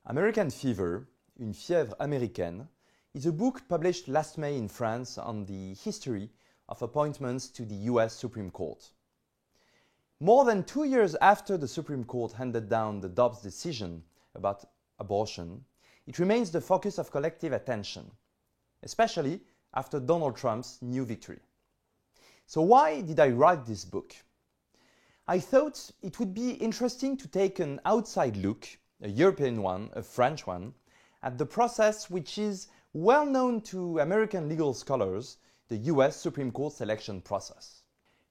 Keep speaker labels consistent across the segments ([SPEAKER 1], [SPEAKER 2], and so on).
[SPEAKER 1] American Fever, Une fièvre américaine, is a book published last May in France on the history of appointments to the US Supreme Court. More than 2 years after the Supreme Court handed down the Dobbs decision about abortion, it remains the focus of collective attention, especially after Donald Trump's new victory. So why did I write this book? I thought it would be interesting to take an outside look, a European one, a French one, at the process which is well known to American legal scholars, the US Supreme Court selection process.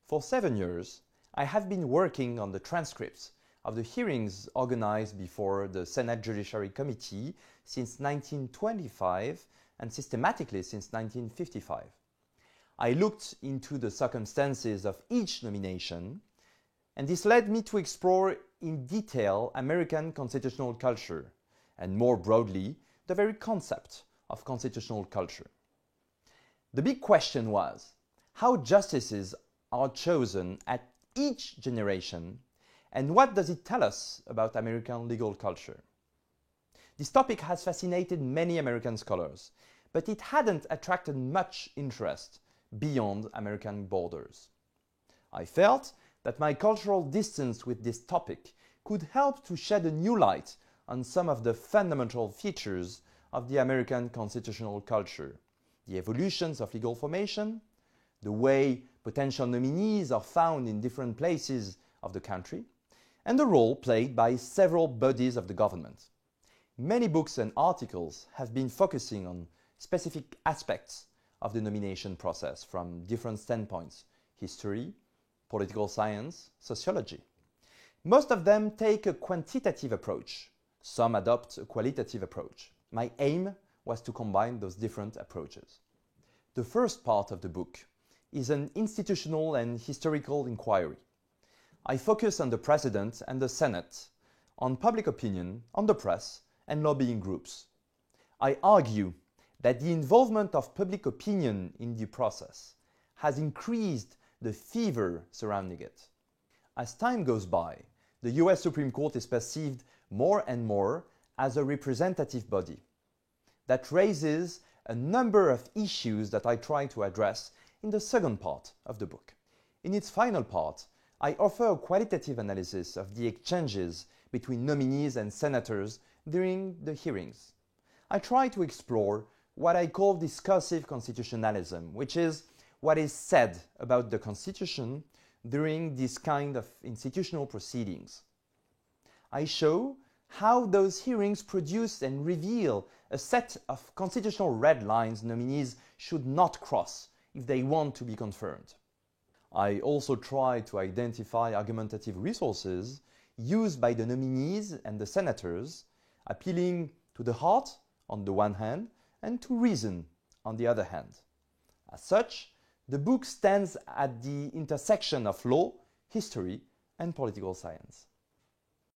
[SPEAKER 1] For 7 years, I have been working on the transcripts of the hearings organized before the Senate Judiciary Committee since 1925 and systematically since 1955. I looked into the circumstances of each nomination, and this led me to explore in detail American constitutional culture, and more broadly, the very concept of constitutional culture. The big question was how justices are chosen at each generation, and what does it tell us about American legal culture? This topic has fascinated many American scholars, but it hadn't attracted much interest beyond American borders. I felt that my cultural distance with this topic could help to shed a new light on some of the fundamental features of the American constitutional culture, the evolutions of legal formation, the way potential nominees are found in different places of the country, and the role played by several bodies of the government. Many books and articles have been focusing on specific aspects of the nomination process from different standpoints: history, political science, sociology. Most of them take a quantitative approach. Some adopt a qualitative approach. My aim was to combine those different approaches. The first part of the book is an institutional and historical inquiry. I focus on the President and the Senate, on public opinion, on the press, and lobbying groups. I argue that the involvement of public opinion in the process has increased the fever surrounding it. As time goes by, the US Supreme Court is perceived more and more as a representative body. That raises a number of issues that I try to address in the second part of the book. In its final part, I offer a qualitative analysis of the exchanges between nominees and senators during the hearings. I try to explore what I call discursive constitutionalism, which is what is said about the Constitution during this kind of institutional proceedings. I show how those hearings produce and reveal a set of constitutional red lines nominees should not cross if they want to be confirmed. I also try to identify argumentative resources used by the nominees and the senators, appealing to the heart on the one hand and to reason on the other hand. As such, the book stands at the intersection of law, history, and political science.